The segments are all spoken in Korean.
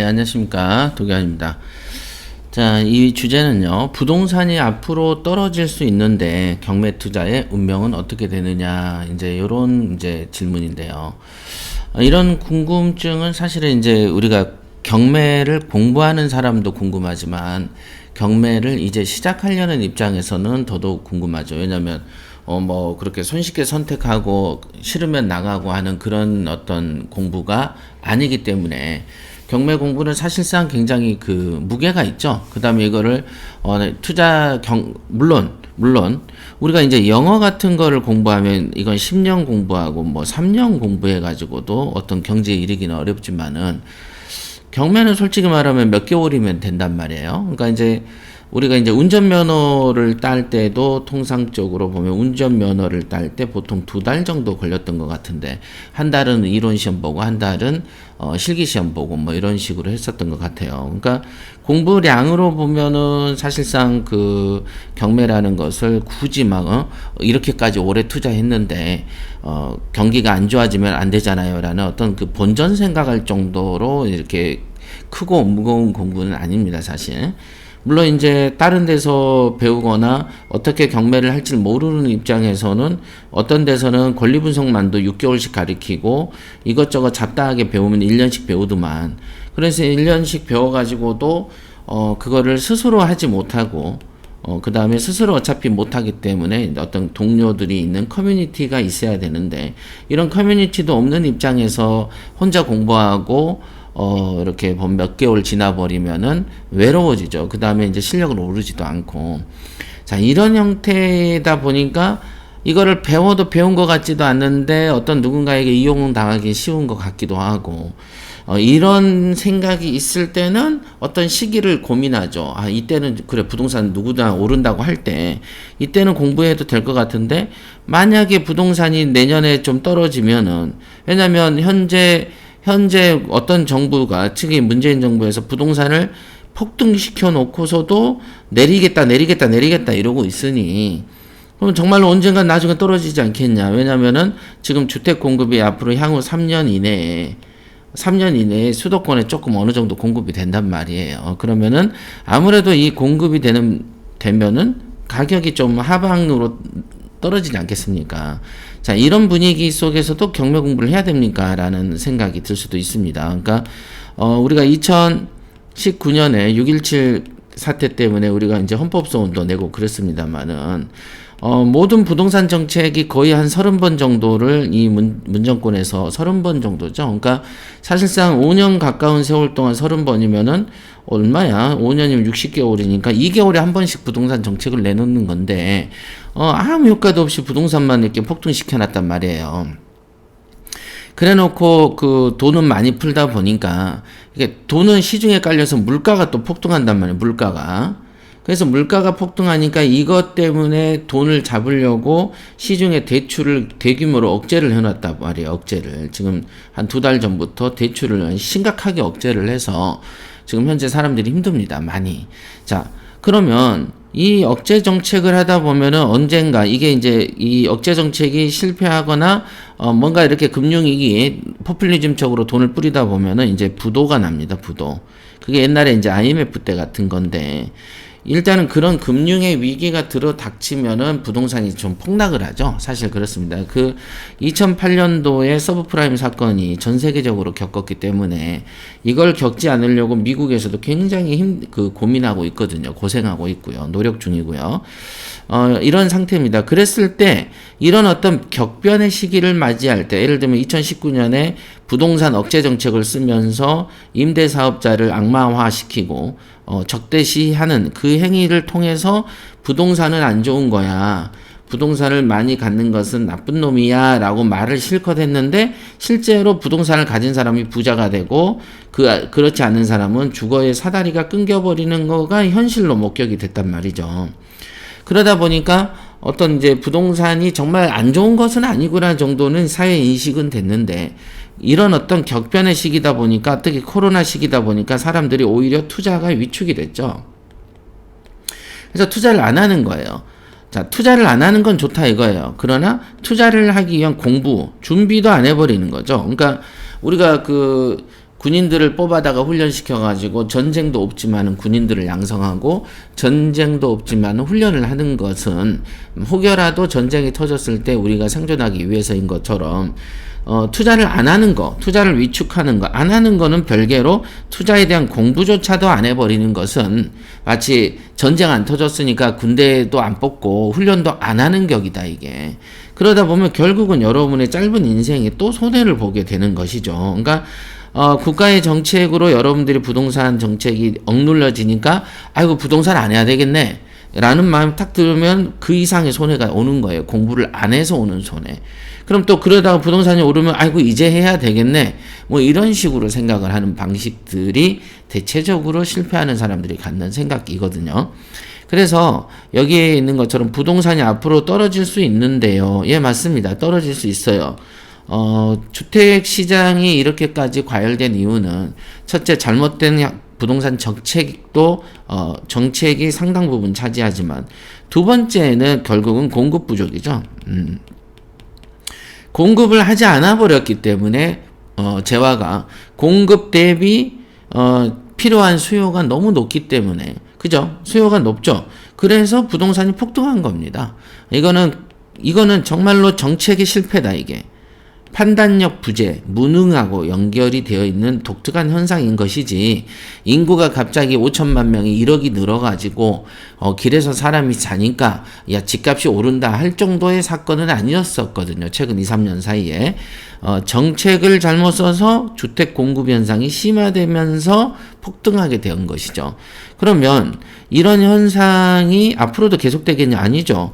안녕하십니까. 도겸입니다. 자, 이 주제는요, 부동산이 앞으로 떨어질 수 있는데 경매 투자의 운명은 어떻게 되느냐, 이제 요런 이제 질문인데요. 이런 궁금증은 사실은 이제 우리가 경매를 공부하는 사람도 궁금하지만 경매를 이제 시작하려는 입장에서는 더더욱 궁금하죠. 왜냐면 뭐 그렇게 손쉽게 선택하고 싫으면 나가고 하는 그런 어떤 공부가 아니기 때문에 경매 공부는 사실상 굉장히 그 무게가 있죠. 그다음에 이거를 물론 우리가 이제 영어 같은 거를 공부하면 이건 10년 공부하고 뭐 3년 공부해 가지고도 어떤 경지에 이르기는 어렵지만은 경매는 솔직히 말하면 몇 개월이면 된단 말이에요. 그러니까 이제 우리가 이제 운전면허를 딸 때도 통상적으로 보면 운전면허를 딸 때 보통 2달 정도 걸렸던 것 같은데, 한 달은 이론 시험 보고 한 달은 실기 시험 보고 뭐 이런 식으로 했었던 것 같아요. 그러니까 공부량으로 보면은 사실상 그 경매라는 것을 굳이 막 이렇게까지 오래 투자했는데 경기가 안 좋아지면 안 되잖아요라는 어떤 그 본전 생각할 정도로 이렇게 크고 무거운 공부는 아닙니다, 사실. 물론 이제 다른 데서 배우거나 어떻게 경매를 할지 모르는 입장에서는 어떤 데서는 권리분석만도 6개월씩 가르치고 이것저것 잡다하게 배우면 1년씩 배우더만, 그래서 1년씩 배워가지고도 그거를 스스로 하지 못하고 그 다음에 스스로 어차피 못하기 때문에 어떤 동료들이 있는 커뮤니티가 있어야 되는데, 이런 커뮤니티도 없는 입장에서 혼자 공부하고 이렇게 몇 개월 지나버리면은 외로워지죠. 그 다음에 이제 실력을 오르지도 않고. 자, 이런 형태다 보니까 이거를 배워도 배운 것 같지도 않는데 어떤 누군가에게 이용당하기 쉬운 것 같기도 하고, 이런 생각이 있을 때는 어떤 시기를 고민하죠. 아, 이때는 그래, 부동산 누구나 오른다고 할 때 이때는 공부해도 될 것 같은데, 만약에 부동산이 내년에 좀 떨어지면은, 왜냐면 현재 어떤 정부가, 특히 문재인 정부에서 부동산을 폭등시켜 놓고서도 내리겠다 이러고 있으니, 그럼 정말로 언젠간 나중에 떨어지지 않겠냐. 왜냐면은 지금 주택 공급이 앞으로 향후 3년 이내에 수도권에 조금 어느 정도 공급이 된단 말이에요. 그러면은 아무래도 이 공급이 되면은 가격이 좀 하방으로 떨어지지 않겠습니까? 자, 이런 분위기 속에서도 경매 공부를 해야 됩니까? 라는 생각이 들 수도 있습니다. 그러니까 우리가 2019년에 6.17 사태 때문에 우리가 이제 헌법소원도 내고 그랬습니다만은 모든 부동산 정책이 거의 한 30번 정도를 이 문정권에서 30번 정도죠. 그러니까 사실상 5년 가까운 세월 동안 30번이면은 얼마야? 5년이면 60개월이니까 2개월에 한 번씩 부동산 정책을 내놓는 건데 아무 효과도 없이 부동산만 이렇게 폭등시켜 놨단 말이에요. 그래 놓고 그 돈은 많이 풀다 보니까 이게 돈은 시중에 깔려서 물가가 또 폭등한단 말이에요. 물가가. 그래서 물가가 폭등하니까 이것 때문에 돈을 잡으려고 시중에 대출을 대규모로 억제를 해놨단 말이에요. 억제를. 지금 한 2달 전부터 대출을 심각하게 억제를 해서 지금 현재 사람들이 힘듭니다. 많이. 자, 그러면 이 억제 정책을 하다 보면은 언젠가 이게 이제 이 억제 정책이 실패하거나 뭔가 이렇게 금융위기 포퓰리즘적으로 돈을 뿌리다 보면은 이제 부도가 납니다. 부도. 그게 옛날에 이제 IMF 때 같은 건데, 일단은 그런 금융의 위기가 들어 닥치면은 부동산이 좀 폭락을 하죠. 사실 그렇습니다. 그 2008년도에 서브프라임 사건이 전 세계적으로 겪었기 때문에 이걸 겪지 않으려고 미국에서도 굉장히 고민하고 있거든요. 고생하고 있고요. 노력 중이고요. 이런 상태입니다. 그랬을 때 이런 어떤 격변의 시기를 맞이할 때, 예를 들면 2019년에 부동산 억제 정책을 쓰면서 임대사업자를 악마화시키고 적대시하는 그 행위를 통해서 부동산은 안 좋은 거야, 부동산을 많이 갖는 것은 나쁜 놈이야 라고 말을 실컷 했는데, 실제로 부동산을 가진 사람이 부자가 되고 그렇지 않은 사람은 주거의 사다리가 끊겨버리는 거가 현실로 목격이 됐단 말이죠. 그러다 보니까 어떤 이제 부동산이 정말 안 좋은 것은 아니구나 정도는 사회 인식은 됐는데, 이런 어떤 격변의 시기다 보니까, 특히 코로나 시기다 보니까 사람들이 오히려 투자가 위축이 됐죠. 그래서 투자를 안 하는 거예요. 자, 투자를 안 하는 건 좋다 이거예요. 그러나 투자를 하기 위한 공부, 준비도 안 해버리는 거죠. 그러니까 우리가 군인들을 뽑아다가 훈련시켜가지고 전쟁도 없지만은 군인들을 양성하고 전쟁도 없지만은 훈련을 하는 것은 혹여라도 전쟁이 터졌을 때 우리가 생존하기 위해서인 것처럼 투자를 안 하는 거, 투자를 위축하는 거, 안 하는 거는 별개로 투자에 대한 공부조차도 안 해버리는 것은 마치 전쟁 안 터졌으니까 군대도 안 뽑고 훈련도 안 하는 격이다, 이게. 그러다 보면 결국은 여러분의 짧은 인생에 또 손해를 보게 되는 것이죠. 그러니까 국가의 정책으로 여러분들이 부동산 정책이 억눌러지니까 아이고 부동산 안 해야 되겠네 라는 마음 딱 들으면 그 이상의 손해가 오는 거예요. 공부를 안 해서 오는 손해. 그럼 또 그러다가 부동산이 오르면 아이고 이제 해야 되겠네 뭐 이런 식으로 생각을 하는 방식들이 대체적으로 실패하는 사람들이 갖는 생각이거든요. 그래서 여기에 있는 것처럼 부동산이 앞으로 떨어질 수 있는데요. 예, 맞습니다. 떨어질 수 있어요. 주택 시장이 이렇게까지 과열된 이유는 첫째 잘못된 부동산 정책도 정책이 상당 부분 차지하지만 두 번째는 결국은 공급 부족이죠. 공급을 하지 않아 버렸기 때문에 재화가 공급 대비 필요한 수요가 너무 높기 때문에 그죠? 수요가 높죠. 그래서 부동산이 폭등한 겁니다. 이거는 정말로 정책의 실패다 이게. 판단력 부재, 무능하고 연결이 되어 있는 독특한 현상인 것이지 인구가 갑자기 5천만 명이 1억이 늘어가지고 길에서 사람이 자니까 야 집값이 오른다 할 정도의 사건은 아니었었거든요. 최근 2, 3년 사이에 정책을 잘못 써서 주택 공급 현상이 심화되면서 폭등하게 된 것이죠. 그러면 이런 현상이 앞으로도 계속되겠냐? 아니죠.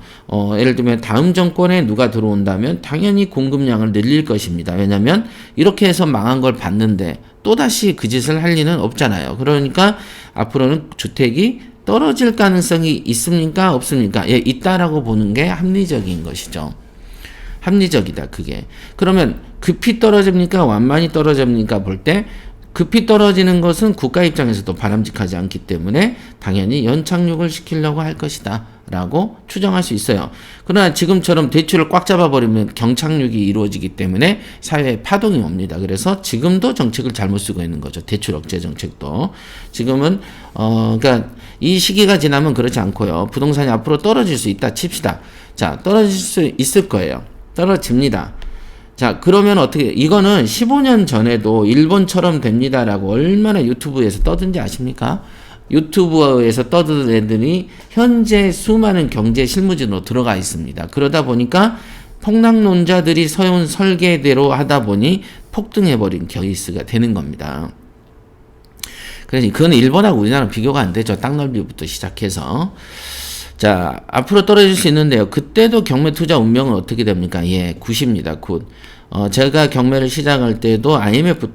예를 들면 다음 정권에 누가 들어온다면 당연히 공급량을 늘릴 것입니다. 왜냐하면 이렇게 해서 망한 걸 봤는데 또다시 그 짓을 할 리는 없잖아요. 그러니까 앞으로는 주택이 떨어질 가능성이 있습니까? 없습니까? 예, 있다라고 보는 게 합리적인 것이죠. 합리적이다, 그게. 그러면 급히 떨어집니까? 완만히 떨어집니까? 볼 때 급히 떨어지는 것은 국가 입장에서도 바람직하지 않기 때문에 당연히 연착륙을 시키려고 할 것이다 라고 추정할 수 있어요. 그러나 지금처럼 대출을 꽉 잡아버리면 경착륙이 이루어지기 때문에 사회에 파동이 옵니다. 그래서 지금도 정책을 잘못 쓰고 있는 거죠. 대출 억제 정책도. 지금은 그러니까 이 시기가 지나면 그렇지 않고요. 부동산이 앞으로 떨어질 수 있다 칩시다. 자, 떨어질 수 있을 거예요. 떨어집니다. 자, 그러면 어떻게, 이거는 15년 전에도 일본처럼 됩니다라고 얼마나 유튜브에서 떠든지 아십니까? 유튜브에서 떠드는 애들이 현재 수많은 경제 실무진으로 들어가 있습니다. 그러다 보니까 폭락론자들이 서온 설계대로 하다 보니 폭등해버린 케이스가 되는 겁니다. 그래서 그건 일본하고 우리나라 비교가 안 되죠. 땅 넓이부터 시작해서. 자, 앞으로 떨어질 수 있는데요. 그때도 경매 투자 운명은 어떻게 됩니까? 예, 굿입니다. 굿. 제가 경매를 시작할 때도 IMF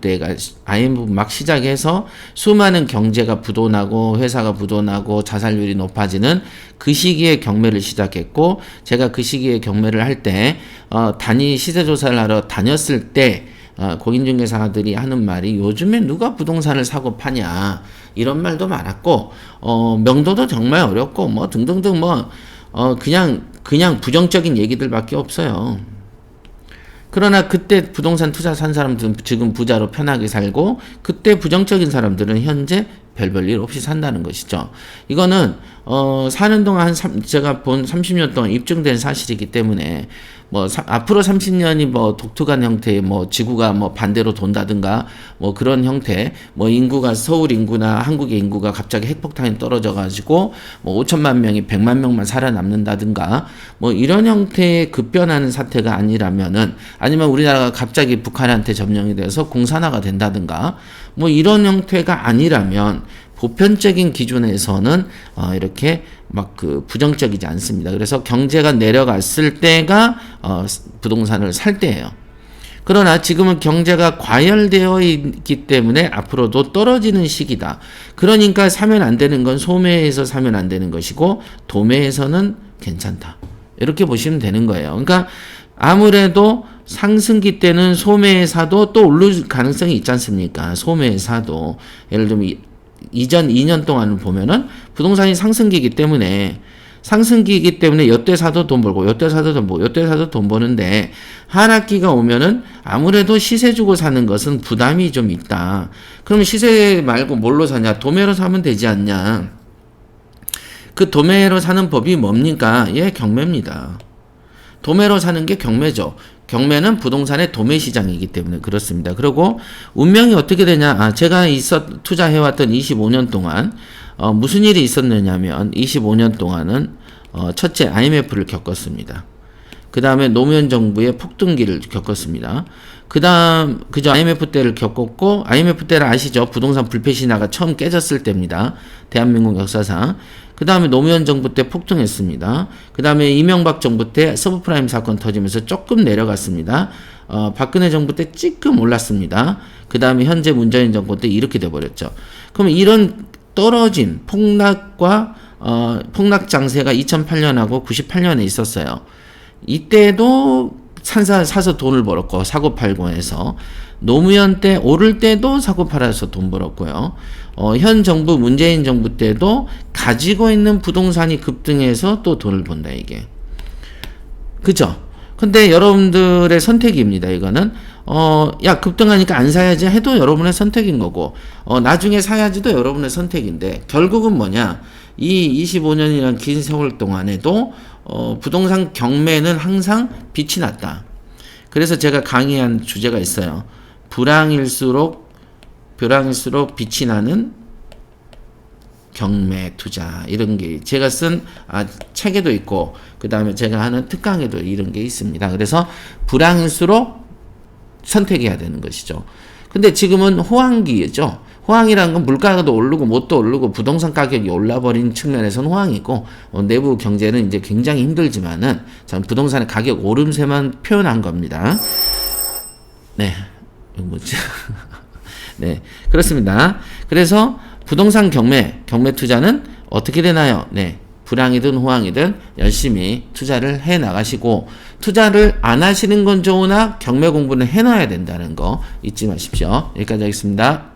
막 시작해서 수많은 경제가 부도나고 회사가 부도나고 자살률이 높아지는 그 시기에 경매를 시작했고, 제가 그 시기에 경매를 할 때, 단위 시세조사를 하러 다녔을 때, 공인중개사들이 하는 말이 요즘에 누가 부동산을 사고 파냐 이런 말도 많았고 명도도 정말 어렵고 뭐 등등등 뭐 그냥 부정적인 얘기들밖에 없어요. 그러나 그때 부동산 투자 산 사람들은 지금 부자로 편하게 살고 그때 부정적인 사람들은 현재 별 일 없이 산다는 것이죠. 이거는 사는 동안 제가 본 30년 동안 입증된 사실이기 때문에 앞으로 30년이 독특한 형태의 지구가 반대로 돈다든가 그런 형태, 인구가 서울 인구나 한국의 인구가 갑자기 핵폭탄이 떨어져 가지고 5천만 명이 100만 명만 살아남는다든가 이런 형태의 급변하는 사태가 아니라면은, 아니면 우리나라가 갑자기 북한한테 점령이 돼서 공산화가 된다든가 이런 형태가 아니라면 보편적인 기준에서는 이렇게 부정적이지 않습니다. 그래서 경제가 내려갔을 때가 부동산을 살 때예요. 그러나 지금은 경제가 과열되어 있기 때문에 앞으로도 떨어지는 시기다. 그러니까 사면 안 되는 건 소매에서 사면 안 되는 것이고 도매에서는 괜찮다. 이렇게 보시면 되는 거예요. 그러니까 아무래도 상승기 때는 소매에 사도 또 오를 가능성이 있지 않습니까? 소매에 사도. 예를 들면 이전 2년 동안 보면은 부동산이 상승기이기 때문에 상승기이기 때문에 요때 사도 돈 벌고 요때 사도 돈 벌고 요때 사도 돈 버는데 하락기가 오면은 아무래도 시세 주고 사는 것은 부담이 좀 있다. 그러면 시세 말고 뭘로 사냐? 도매로 사면 되지 않냐? 그 도매로 사는 법이 뭡니까? 예, 경매입니다. 도매로 사는 게 경매죠. 경매는 부동산의 도매 시장이기 때문에 그렇습니다. 그리고 운명이 어떻게 되냐? 제가 투자해왔던 25년 동안 무슨 일이 있었느냐면 25년 동안은 첫째 IMF를 겪었습니다. 그 다음에 노무현 정부의 폭등기를 겪었습니다. 그저 IMF 때를 겪었고, IMF 때를 아시죠? 부동산 불패 신화가 처음 깨졌을 때입니다. 대한민국 역사상. 그 다음에 노무현 정부 때 폭등했습니다. 그 다음에 이명박 정부 때 서브프라임 사건 터지면서 조금 내려갔습니다. 박근혜 정부 때 찌끔 올랐습니다. 그 다음에 현재 문재인 정부 때 이렇게 돼버렸죠. 그러면 이런 떨어진 폭락 장세가 2008년하고 98년에 있었어요. 이때도 사서 돈을 벌었고 사고 팔고 해서 노무현 때 오를 때도 사고 팔아서 돈 벌었고요. 현 정부 문재인 정부 때도 가지고 있는 부동산이 급등해서 또 돈을 번다 이게. 그죠? 근데 여러분들의 선택입니다. 이거는 야 급등하니까 안 사야지 해도 여러분의 선택인 거고 나중에 사야지도 여러분의 선택인데 결국은 뭐냐? 이 25년이라는 긴 세월 동안에도 부동산 경매는 항상 빛이 났다. 그래서 제가 강의한 주제가 있어요. 불황일수록 빛이 나는 경매 투자 이런 게 제가 쓴 책에도 있고 그 다음에 제가 하는 특강에도 이런 게 있습니다. 그래서 불황일수록 선택해야 되는 것이죠. 근데 지금은 호황기죠. 호황이라는 건 물가도 오르고 뭣도 오르고 부동산 가격이 올라버린 측면에서는 호황이고 내부 경제는 이제 굉장히 힘들지만은 저는 부동산의 가격 오름세만 표현한 겁니다. 네, 뭐지? 네, 그렇습니다. 그래서 부동산 경매 투자는 어떻게 되나요? 네, 불황이든 호황이든 열심히 투자를 해 나가시고 투자를 안 하시는 건 좋으나 경매 공부는 해놔야 된다는 거 잊지 마십시오. 여기까지 하겠습니다.